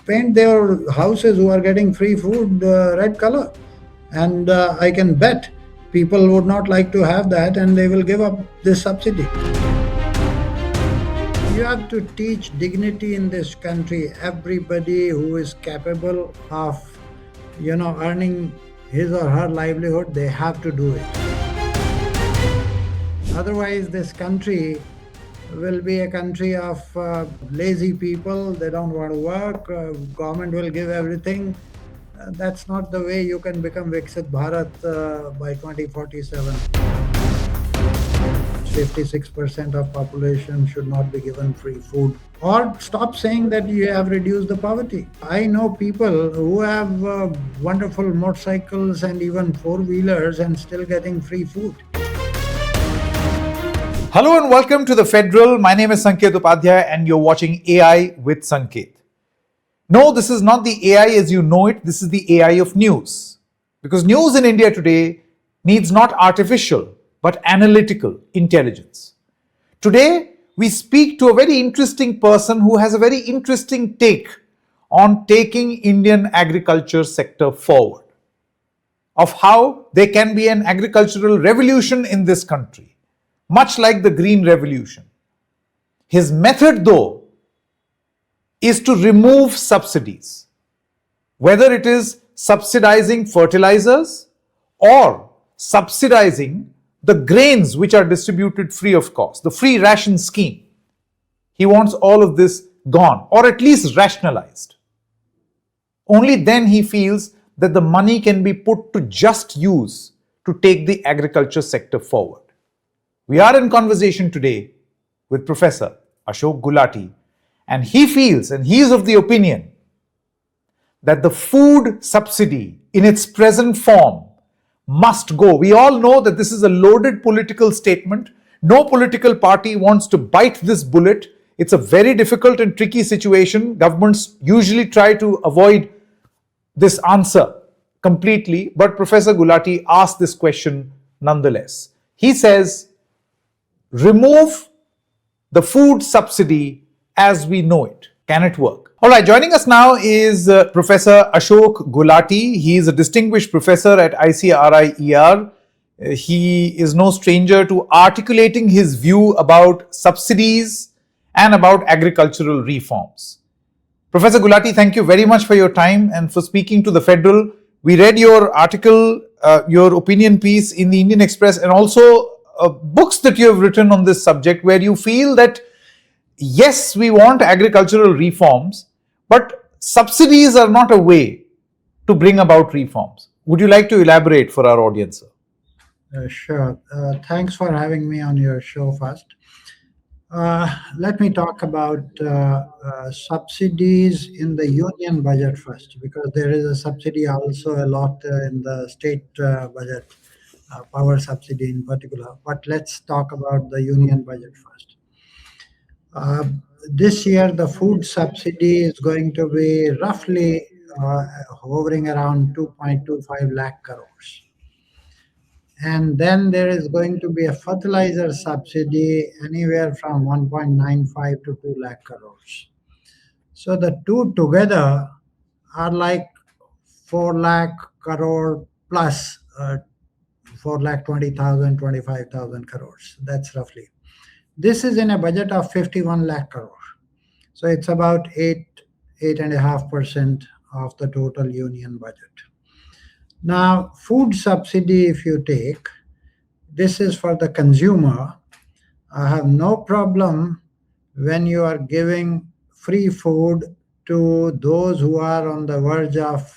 paint their houses who are getting free food red color. And I can bet people would not like to have that, and they will give up this subsidy. You have to teach dignity in this country. Everybody who is capable of, earning his or her livelihood, they have to do it. Otherwise, this country will be a country of lazy people. They don't want to work. Government will give everything. That's not the way you can become Viksit Bharat by 2047. 56% of population should not be given free food. Or stop saying that you have reduced the poverty. I know people who have wonderful motorcycles and even four-wheelers and still getting free food. Hello and welcome to The Federal. My name is Sanket and you're watching AI with Sanket. No, this is not the AI as you know it. This is the AI of news. Because news in India today needs not artificial, but analytical intelligence. Today, we speak to a very interesting person who has a very interesting take on taking Indian agriculture sector forward, of how there can be an agricultural revolution in this country, much like the Green Revolution. His method, though, is to remove subsidies, whether it is subsidizing fertilizers or subsidizing the grains which are distributed free of cost, the free ration scheme. He wants all of this gone, or at least rationalized. Only then he feels that the money can be put to just use to take the agriculture sector forward. We are in conversation today with Professor Ashok Gulati, and he feels, and he is of the opinion, that the food subsidy in its present form must go. We all know that this is a loaded political statement. No political party wants to bite this bullet. It's a very difficult and tricky situation. Governments usually try to avoid this answer completely, but Professor Gulati asked this question nonetheless. He says, remove the food subsidy as we know it. Can it work? All right, joining us now is Professor Ashok Gulati. He is a distinguished professor at ICRI-ER. He is no stranger to articulating his view about subsidies and about agricultural reforms. Professor Gulati, thank you very much for your time and for speaking to The Federal. We read your article, your opinion piece in the Indian Express, and also books that you have written on this subject, where you feel that yes, we want agricultural reforms, but subsidies are not a way to bring about reforms. Would you like to elaborate for our audience, sir? Sure. Thanks for having me on your show first. Let me talk about subsidies in the union budget first, because there is a subsidy also a lot in the state budget, power subsidy in particular. But let's talk about the union budget first. This year, the food subsidy is going to be roughly hovering around 2.25 lakh crores. And then there is going to be a fertilizer subsidy anywhere from 1.95 to 2 lakh crores. So the two together are like 4 lakh crore plus 4,20,000, 25,000 crores. That's roughly. This is in a budget of 51 lakh crore. So it's about 8.5% of the total union budget. Now, food subsidy, if you take, this is for the consumer. I have no problem when you are giving free food to those who are on the verge of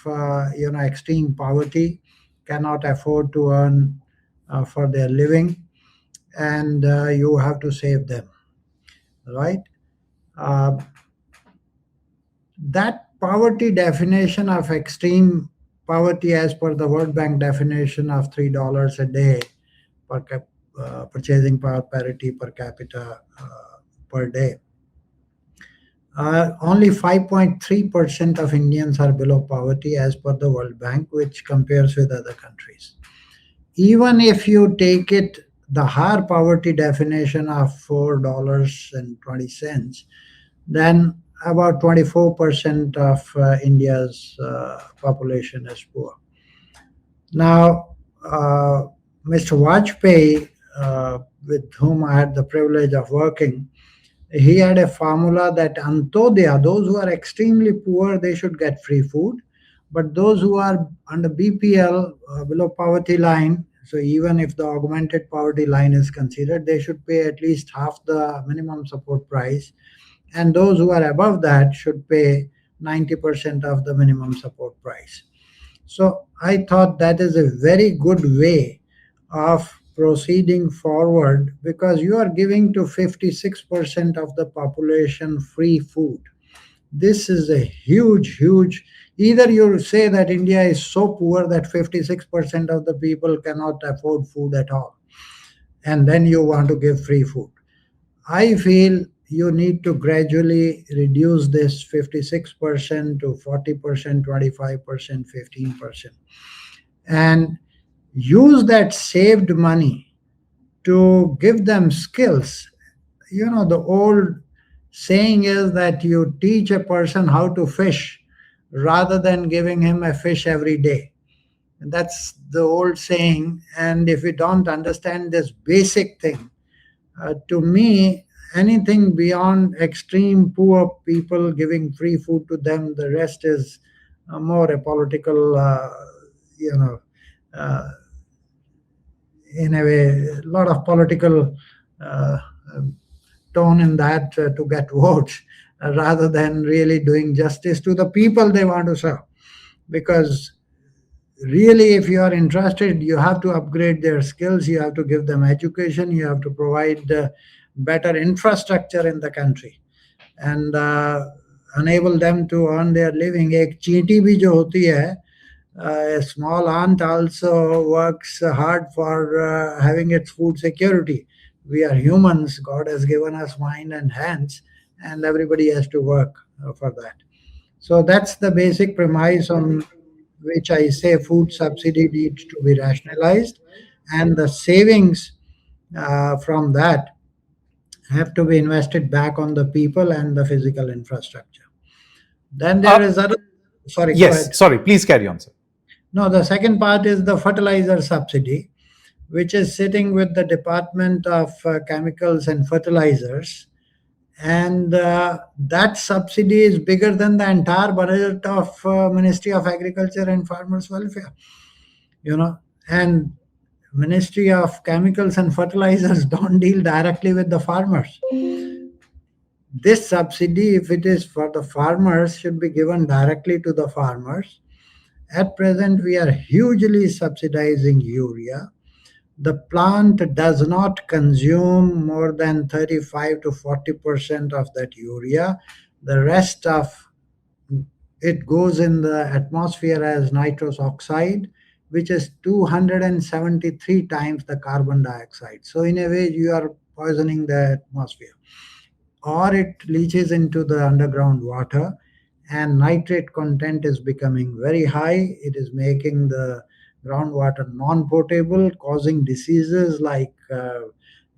extreme poverty, cannot afford to earn for their living, and you have to save them, right? That poverty definition of extreme poverty, as per the World Bank definition of $3 a day per purchasing power parity per capita per day, only 5.3% of Indians are below poverty as per the World Bank, which compares with other countries. Even if you take it the higher poverty definition of $4.20, then about 24% of India's population is poor. Now, Mr. Vajpayee, with whom I had the privilege of working, he had a formula that Antodaya, those who are extremely poor, they should get free food. But those who are under BPL, below poverty line, so even if the augmented poverty line is considered, they should pay at least half the minimum support price. And those who are above that should pay 90% of the minimum support price. So I thought that is a very good way of proceeding forward because you are giving to 56% of the population free food. This is a huge, huge. Either you say that India is so poor that 56% of the people cannot afford food at all, and then you want to give free food. I feel you need to gradually reduce this 56% to 40%, 25%, 15%, and use that saved money to give them skills. You know, the old saying is that you teach a person how to fish rather than giving him a fish every day. That's the old saying. And if we don't understand this basic thing, to me, anything beyond extreme poor people giving free food to them, the rest is more a political, you know, uh, in a way, a lot of political uh, tone in that to get votes rather than really doing justice to the people they want to serve. Because really, if you are interested, you have to upgrade their skills, you have to give them education, you have to provide better infrastructure in the country, and enable them to earn their living. एक चींटी भी जो होती है, a small ant also works hard for having its food security. We are humans, God has given us mind and hands, and everybody has to work for that. So that's the basic premise on which I say food subsidy needs to be rationalized, and the savings from that have to be invested back on the people and the physical infrastructure. Then there Uh, is other. Sorry, go yes, ahead. sorry, please carry on, sir. No, the second part is the fertilizer subsidy, which is sitting with the Department of Chemicals and Fertilizers. And that subsidy is bigger than the entire budget of Ministry of Agriculture and Farmers Welfare. You know, and Ministry of Chemicals and Fertilizers don't deal directly with the farmers. This subsidy, if it is for the farmers, should be given directly to the farmers. At present, we are hugely subsidizing urea. The plant does not consume more than 35 to 40% of that urea. The rest of it goes in the atmosphere as nitrous oxide, which is 273 times the carbon dioxide. So, in a way, you are poisoning the atmosphere. Or it leaches into the underground water, and nitrate content is becoming very high. It is making the groundwater non-potable, causing diseases like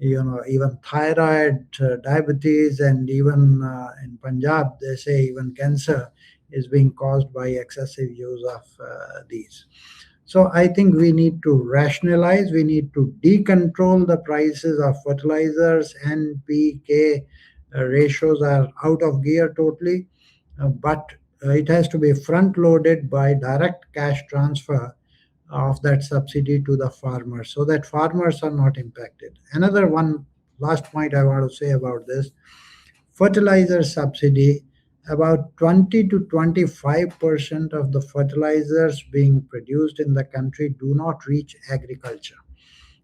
even thyroid, diabetes, and even in Punjab they say even cancer is being caused by excessive use of these. So I think we need to rationalize, we need to decontrol the prices of fertilizers. NPK ratios are out of gear totally, but it has to be front loaded by direct cash transfer of that subsidy to the farmers so that farmers are not impacted. Another one last point I want to say about this fertilizer subsidy, about 20 to 25% of the fertilizers being produced in the country do not reach agriculture.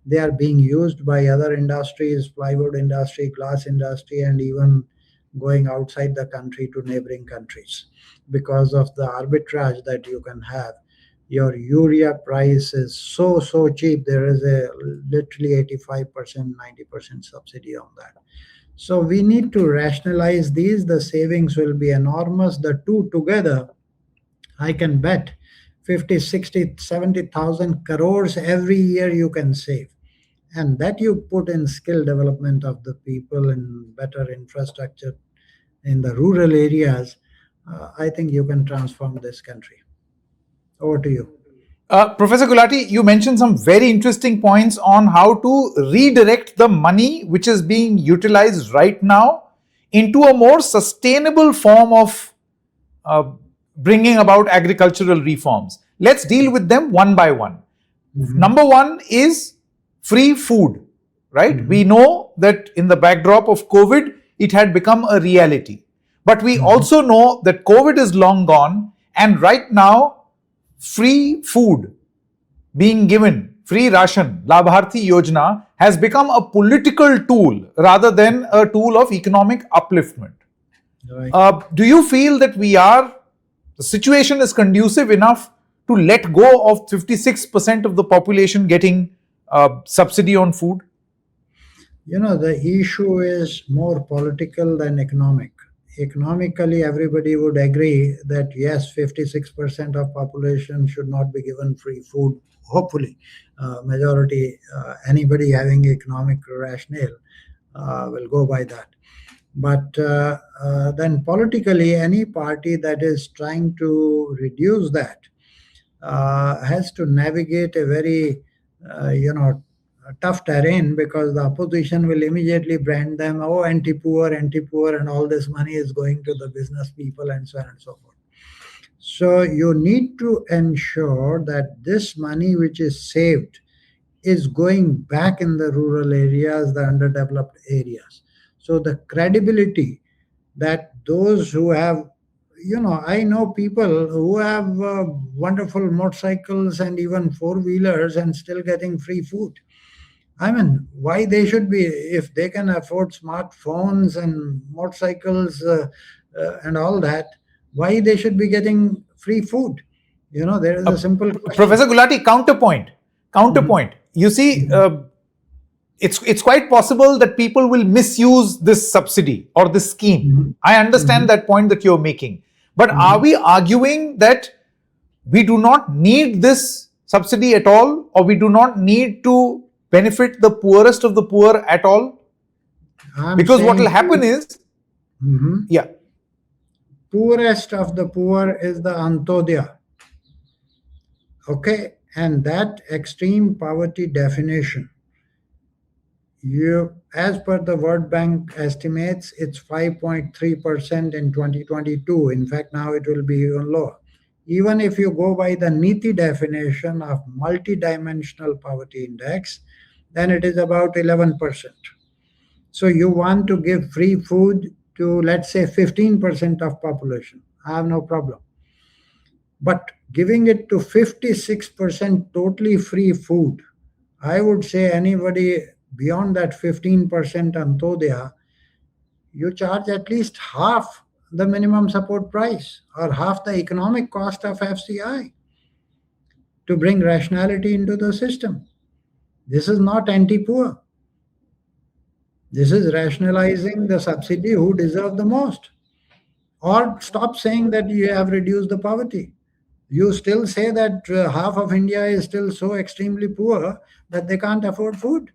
They are being used by other industries, plywood industry, glass industry, and even going outside the country to neighboring countries because of the arbitrage that you can have. Your urea price is so cheap. There is a literally 85%, 90% subsidy on that. So we need to rationalize these. The savings will be enormous. The two together, I can bet 50, 60, 70,000 crores every year you can save. And that you put in skill development of the people and better infrastructure in the rural areas, I think you can transform this country. Over to you. Professor Gulati, you mentioned some very interesting points on how to redirect the money which is being utilized right now into a more sustainable form of uh, bringing about agricultural reforms. Let's deal with them one by one. Mhm. Number one is free food, right? We Mhm. know that in the backdrop of COVID, it had become a reality. But we Mhm. also know that COVID is long gone, and right now, free food being given, free ration, Labharthi Yojana, has become a political tool rather than a tool of economic upliftment. Right. Do you feel that the situation is conducive enough to let go of 56% of the population getting subsidy on food? The issue is more political than economic. Economically, everybody would agree that yes, 56% of population should not be given free food. Hopefully, majority, anybody having economic rationale will go by that. But then politically, any party that is trying to reduce that has to navigate a very, tough terrain, because the opposition will immediately brand them, oh, anti-poor, and all this money is going to the business people, and so on and so forth. So you need to ensure that this money which is saved is going back in the rural areas, the underdeveloped areas. So the credibility that those who have, I know people who have wonderful motorcycles and even four wheelers and still getting free food. I mean, why they should be, if they can afford smartphones and motorcycles and all that, why they should be getting free food? There is a simple question. Professor Gulati, counterpoint. Mhm. Counterpoint. You see, Mhm. it's quite possible that people will misuse this subsidy or this scheme. Mhm. I understand Mhm. that point that you're making. But are Mhm. we arguing that we do not need this subsidy at all, or we do not need to benefit the poorest of the poor at all? I'm Because what will saying happen is, Mhm. yeah, Poorest of the poor is the Antodaya. Okay, and that extreme poverty definition, as per the World Bank estimates, it's 5.3% in 2022. In fact, now it will be even lower. Even if you go by the NITI definition of multidimensional poverty index, then it is about 11%. So you want to give free food to, let's say, 15% of population. I have no problem. But giving it to 56% totally free food, I would say anybody beyond that 15% Antodaya, you charge at least half the minimum support price or half the economic cost of FCI to bring rationality into the system. This is not anti poor. This is rationalizing the subsidy who deserve the most. Or stop saying that you have reduced the poverty. You still say that half of India is still so extremely poor that they can't afford food.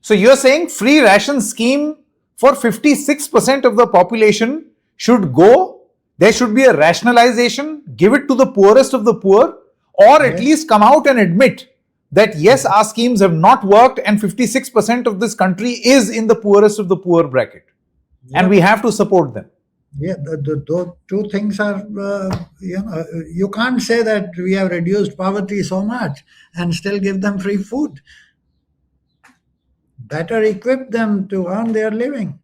so you're saying free ration scheme for 56% of the population should go. There should be a rationalization, give it to the poorest of the poor, or at Yes. least come out and admit that yes, our schemes have not worked and 56% of this country is in the poorest of the poor bracket. And we Yep. have to support them. Yeah, those two things are, you can't say that we have reduced poverty so much and still give them free food. Better equip them to earn their living.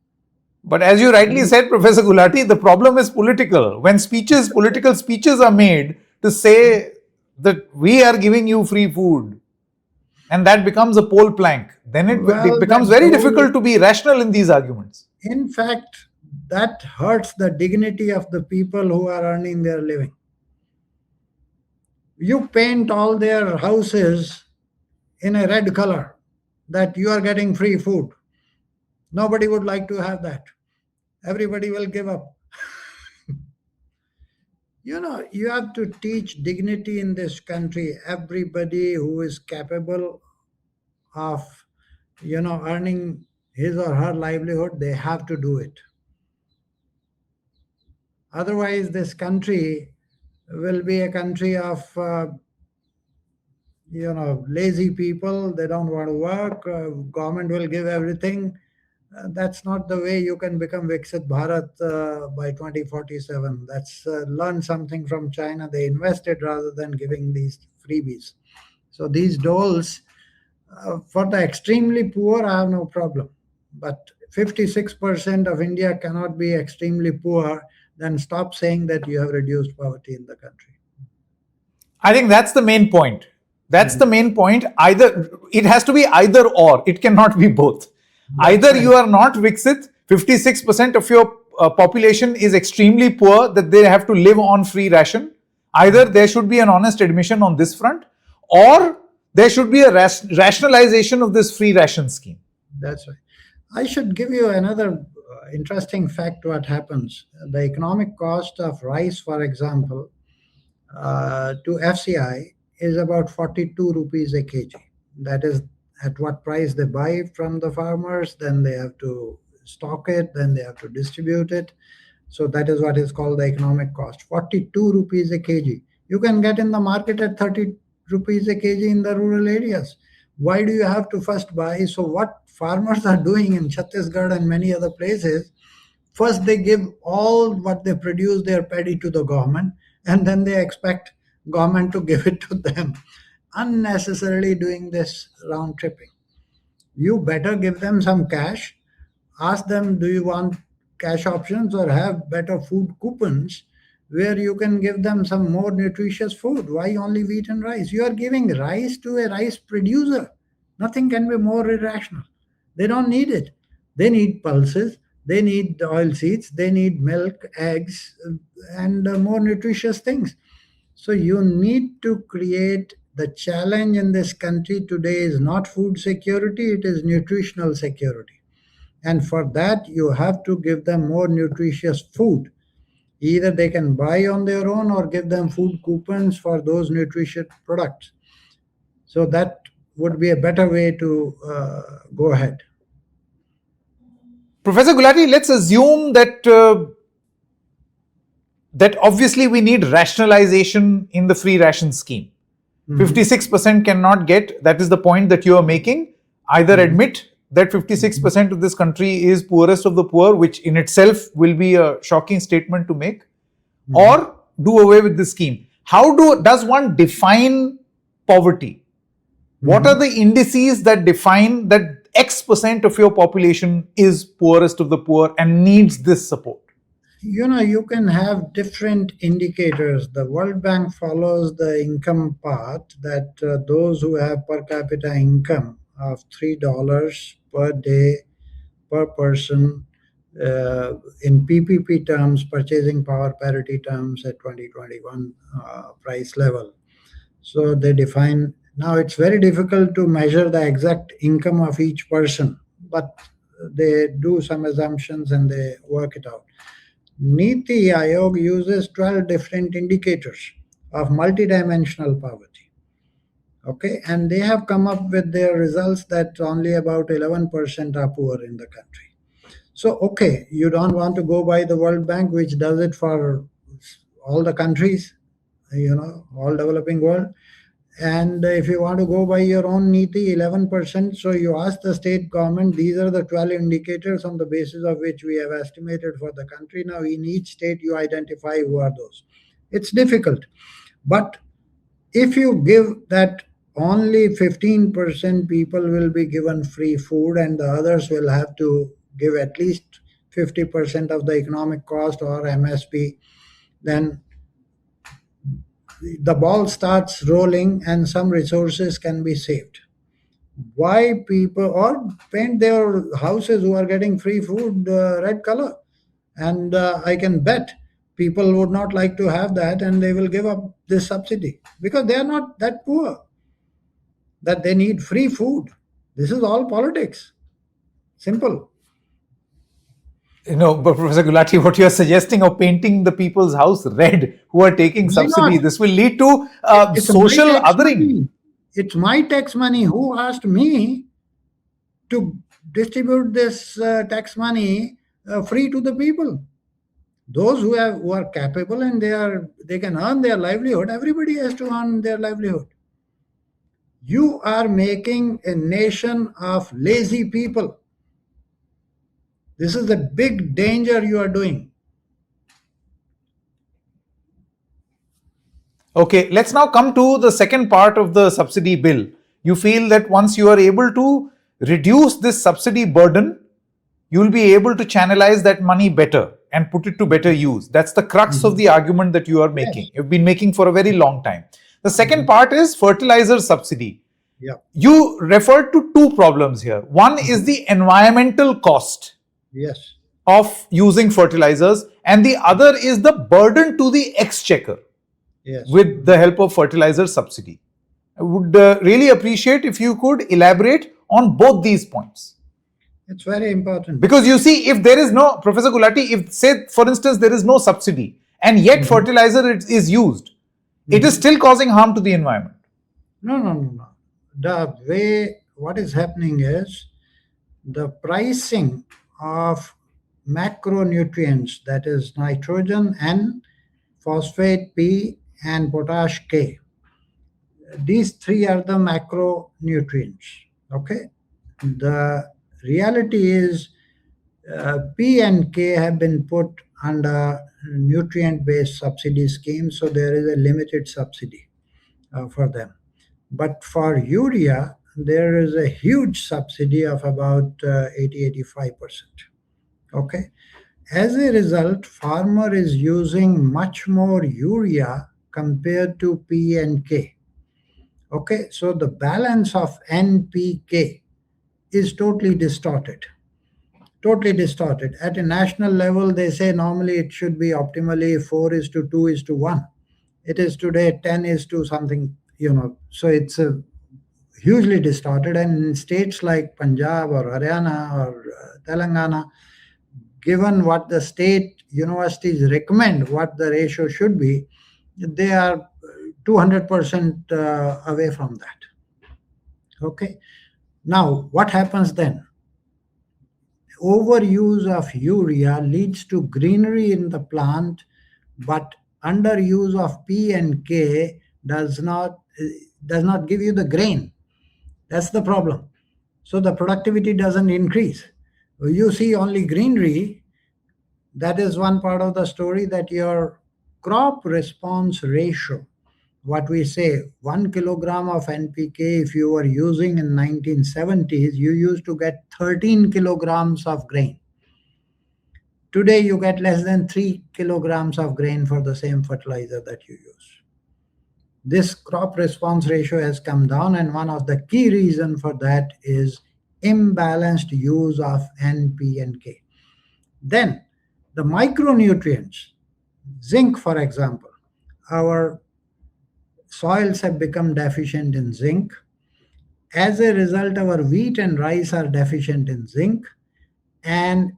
But as you rightly said, Professor Gulati, the problem is political. When political speeches are made to say that we are giving you free food, and that becomes a poll plank, then it Well, becomes very difficult to be rational in these arguments. in fact, that hurts the dignity of the people who are earning their living. You paint all their houses in a red color that you are getting free food. Nobody would like to have that. Everybody will give up. You have to teach dignity in this country. Everybody who is capable of, earning his or her livelihood, they have to do it. Otherwise, this country will be a country of lazy people. They don't want to work. Government will give everything. That's not the way you can become Viksit Bharat by 2047. That's learn something from China. They invested rather than giving these freebies. So these doles, for the extremely poor, I have no problem. But 56% of India cannot be extremely poor. Then stop saying that you have reduced poverty in the country. I think that's the main point. That's the Mhm. main point. Either it has to be either or. It cannot be both. That's Either you right. are not Viksit, 56% of your population is extremely poor that they have to live on free ration. Either there should be an honest admission on this front, or there should be a rationalization of this free ration scheme. That's right. I should give you another interesting fact what happens. The economic cost of rice, for example, to FCI is about 42 rupees a kg. That is at what price they buy from the farmers, then they have to stock it, then they have to distribute it. So that is what is called the economic cost. 42 rupees a kg. You can get in the market at 30 rupees a kg in the rural areas. Why do you have to first buy? So what farmers are doing in Chhattisgarh and many other places, first they give all what they produce their paddy to the government, and then they expect government to give it to them, unnecessarily doing this round tripping. You better give them some cash. Ask them, do you want cash options or have better food coupons where you can give them some more nutritious food? Why only wheat and rice? You are giving rice to a rice producer. Nothing can be more irrational. They don't need it. They need pulses, they need the oil seeds, they need milk, eggs, and more nutritious things. So you need to create the challenge in this country today is not food security, it is nutritional security. And for that, you have to give them more nutritious food. Either they can buy on their own or give them food coupons for those nutritious products. So that would be a better way to go ahead. Professor Gulati, let's assume that obviously we need rationalization in the free ration scheme. Mhm. 56% cannot get, that is the point that you are making. Either admit that 56% of this country is poorest of the poor, which in itself will be a shocking statement to make, or do away with the scheme. How does one define poverty? What are the indices that define that X% of your population is poorest of the poor and needs this support? You can have different indicators. The World Bank follows the income path that those who have per capita income of $3 per day per person in PPP terms, purchasing power parity terms at 2021 price level. So they define, now it's very difficult to measure the exact income of each person, but they do some assumptions and they work it out. Niti Aayog uses 12 different indicators of multidimensional poverty. Okay, and they have come up with their results that only about 11% are poor in the country. So, okay, you don't want to go by the World Bank, which does it for all the countries, all developing world. And if you want to go by your own Niti, 11%. So you ask the state government, these are the 12 indicators on the basis of which we have estimated for the country. Now, in each state, you identify who are those. It's difficult. But if you give that only 15% people will be given free food and the others will have to give at least 50% of the economic cost or MSP, then the ball starts rolling and some resources can be saved. Why people or paint their houses who are getting free food red color? And I can bet people would not like to have that and they will give up this subsidy because they are not that poor that they need free food. This is all politics. Simple. But Professor Gulati, what you are suggesting of painting the people's house red who are taking Why not? subsidy, this will lead to It's my social tax othering. money. It's my tax money. Who asked me to distribute this tax money free to the people. Those who are capable and they can earn their livelihood. Everybody has to earn their livelihood. You are making a nation of lazy people. This is the big danger you are doing. Okay, let's now come to the second part of the subsidy bill. You feel that once you are able to reduce this subsidy burden, you will be able to channelize that money better and put it to better use. That's the crux of the argument that you are making. Yes. You've been making for a very long time. The second part is fertilizer subsidy. Yeah. You referred to two problems here. One is the environmental cost Yes. of using fertilizers, and the other is the burden to the exchequer Yes. with the help of fertilizer subsidy. I would really appreciate if you could elaborate on both these points. It's very important. Because you see, if there is no, Professor Gulati, if say for instance there is no subsidy and yet fertilizer is used, it is still causing harm to the environment. No. The way what is happening is the pricing of macronutrients, that is nitrogen N, phosphate P, and potash K. These three are the macronutrients. Okay. The reality is P and K have been put under nutrient-based subsidy scheme, so there is a limited subsidy for them. But for urea, there is a huge subsidy of about 80-85%. Okay. As a result, farmer is using much more urea compared to P and K. Okay, so the balance of NPK is totally distorted. Totally distorted. At a national level, they say normally it should be optimally 4:2:1. It is today 10:2 something, so it's a hugely distorted. And in states like Punjab or Haryana or Telangana, given what the state universities recommend, what the ratio should be, they are 200% away from that. Okay. Now, what happens then? Overuse of urea leads to greenery in the plant, but underuse of P and K does not give you the grain. That's the problem. So the productivity doesn't increase. You see only greenery. That is one part of the story, that your crop response ratio, what we say 1 kilogram of NPK, if you were using in 1970s, you used to get 13 kilograms of grain. Today you get less than 3 kilograms of grain for the same fertilizer that you use. This crop response ratio has come down, and one of the key reasons for that is imbalanced use of N, P, and K. Then the micronutrients, zinc for example, our soils have become deficient in zinc. As a result, our wheat and rice are deficient in zinc. And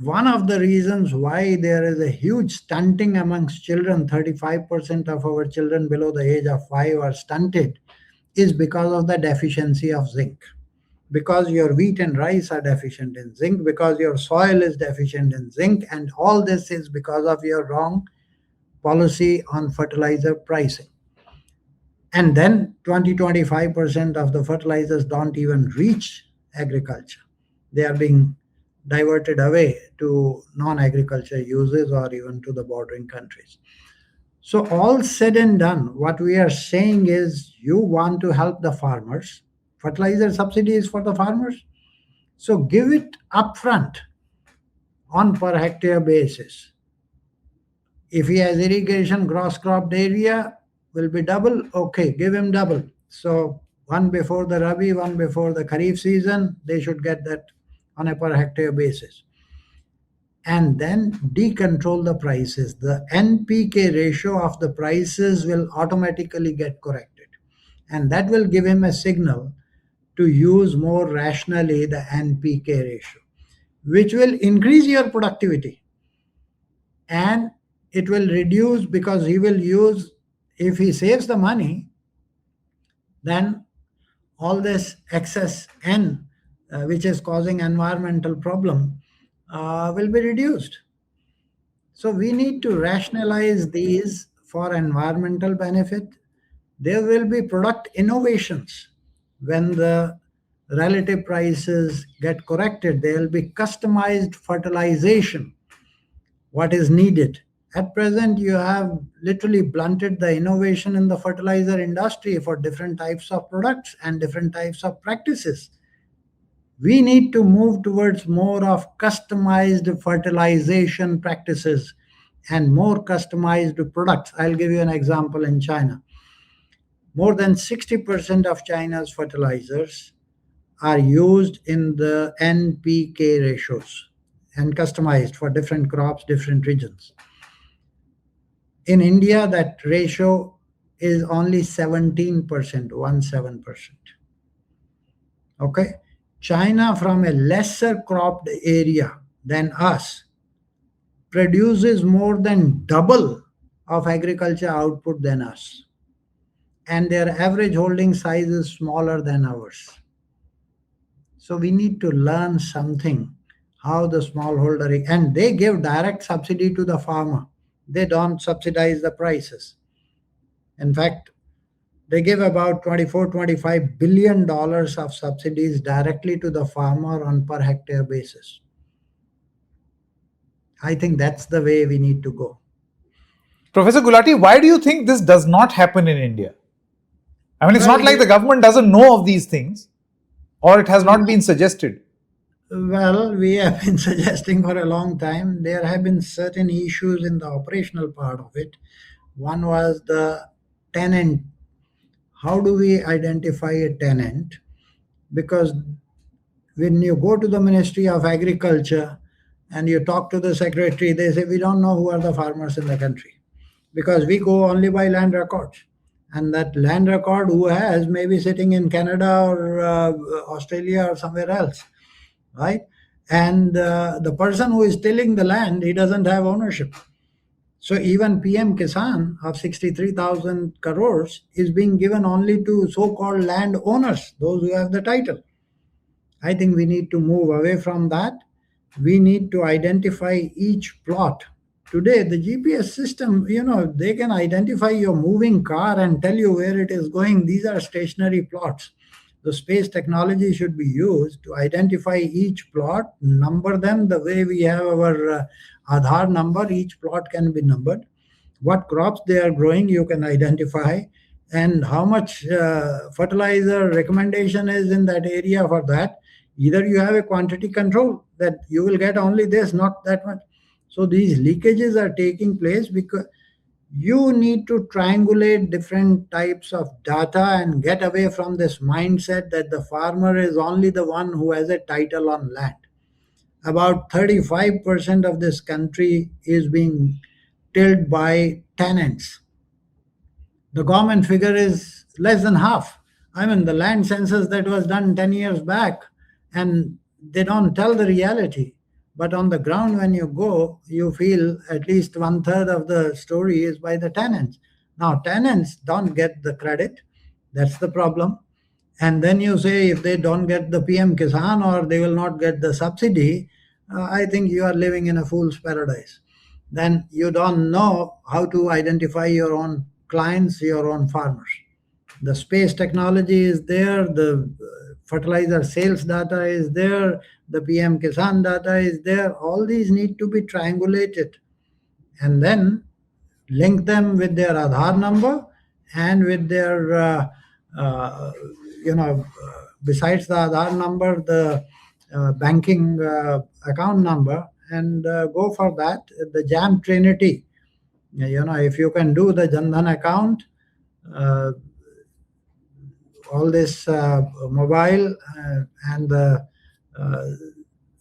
one of the reasons why there is a huge stunting amongst children, 35% of our children below the age of 5 are stunted, is because of the deficiency of zinc. Because your wheat and rice are deficient in zinc, because your soil is deficient in zinc, and all this is because of your wrong policy on fertilizer pricing. And then 20-25% of the fertilizers don't even reach agriculture. They are being diverted away to non-agriculture uses or even to the bordering countries. So all said and done, what we are saying is, you want to help the farmers. Fertilizer subsidy is for the farmers. So give it upfront on per hectare basis. If he has irrigation, gross cropped area will be double. Okay, give him double. So one before the Rabi, one before the Kharif season, they should get that on a per hectare basis. And then decontrol the prices. The NPK ratio of the prices will automatically get corrected. And that will give him a signal to use more rationally the NPK ratio, which will increase your productivity. And it will reduce, because he will use, if he saves the money, then all this excess N which is causing environmental problem, will be reduced. So we need to rationalize these for environmental benefit. There will be product innovations when the relative prices get corrected. There will be customized fertilization, what is needed. At present, you have literally blunted the innovation in the fertilizer industry for different types of products and different types of practices. We need to move towards more of customized fertilization practices and more customized products. I'll give you an example in China. More than 60% of China's fertilizers are used in the NPK ratios and customized for different crops, different regions. In India, that ratio is only 17%, 17%. Okay? China, from a lesser cropped area than us, produces more than double of agriculture output than us. And their average holding size is smaller than ours. So we need to learn something how the smallholder, and they give direct subsidy to the farmer. They don't subsidize the prices. In fact, they give about 24, $25 billion of subsidies directly to the farmer on per hectare basis. I think that's the way we need to go. Professor Gulati, why do you think this does not happen in India? I mean, it's Well, not like the government doesn't know of these things, or it has not been suggested. Well, we have been suggesting for a long time. There have been certain issues in the operational part of it. One was the tenant. How do we identify a tenant? Because when you go to the Ministry of Agriculture and you talk to the secretary, they say, we don't know who are the farmers in the country because we go only by land records. And that land record, who has, may be sitting in Canada or Australia or somewhere else, right? And the person who is tilling the land, he doesn't have ownership. So even PM Kisan of 63,000 crores is being given only to so-called land owners, those who have the title. I think we need to move away from that. We need to identify each plot. Today, the GPS system, they can identify your moving car and tell you where it is going. These are stationary plots. The space technology should be used to identify each plot, number them the way we have our Aadhaar number. Each plot can be numbered. What crops they are growing, you can identify, and how much fertilizer recommendation is in that area for that. Either you have a quantity control that you will get only this, not that much. So these leakages are taking place because you need to triangulate different types of data and get away from this mindset that the farmer is only the one who has a title on land. About 35% of this country is being tilled by tenants. The government figure is less than half. I mean, the land census that was done 10 years back, and they don't tell the reality. But on the ground, when you go, you feel at least 1/3 of the story is by the tenants. Now, tenants don't get the credit. That's the problem. And then you say if they don't get the PM Kisan or they will not get the subsidy, I think you are living in a fool's paradise. Then you don't know how to identify your own clients, your own farmers. The space technology is there, the fertilizer sales data is there, the PM Kisan data is there. All these need to be triangulated and then link them with their Aadhaar number and with their, besides the Aadhaar number, the banking account number, and go for that. The JAM Trinity, if you can do the Jan Dhan account, all this mobile and the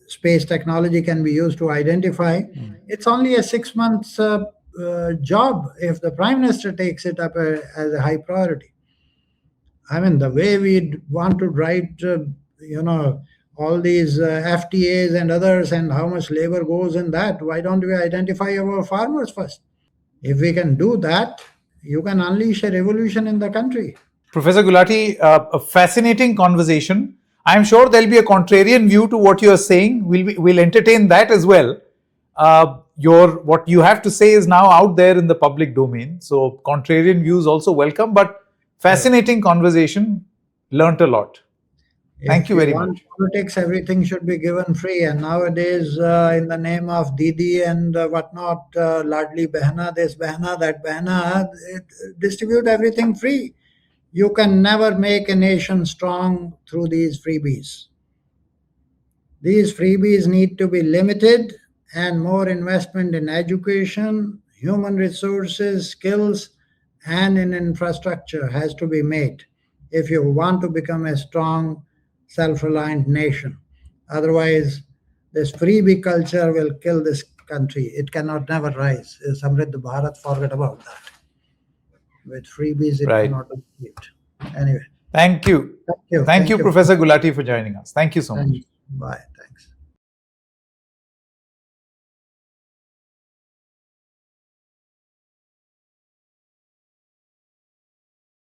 space technology can be used to identify. It's only a 6 months job if the Prime Minister takes it up as a high priority. I mean, the way we want to write, all these FTAs and others and how much labor goes in that, why don't we identify our farmers first? If we can do that, you can unleash a revolution in the country. Professor Gulati, a fascinating conversation. I'm sure there'll be a contrarian view to what you're saying. We'll entertain that as well. What you have to say is now out there in the public domain. So contrarian views also welcome, but fascinating conversation. Learned a lot. Thank you very much. Politics, everything should be given free. And nowadays, in the name of Didi and whatnot, Ladli Behna, this Behna, that Behna, distribute everything free. You can never make a nation strong through these freebies. These freebies need to be limited, and more investment in education, human resources, skills, and in infrastructure has to be made if you want to become a strong, self-reliant nation. Otherwise, this freebie culture will kill this country. It cannot never rise. Samriddh Bharat, forget about that. With freebies, it cannot be achieved. Anyway. Thank you. Thank you, Professor Gulati, for joining us. Thank you so much. Bye.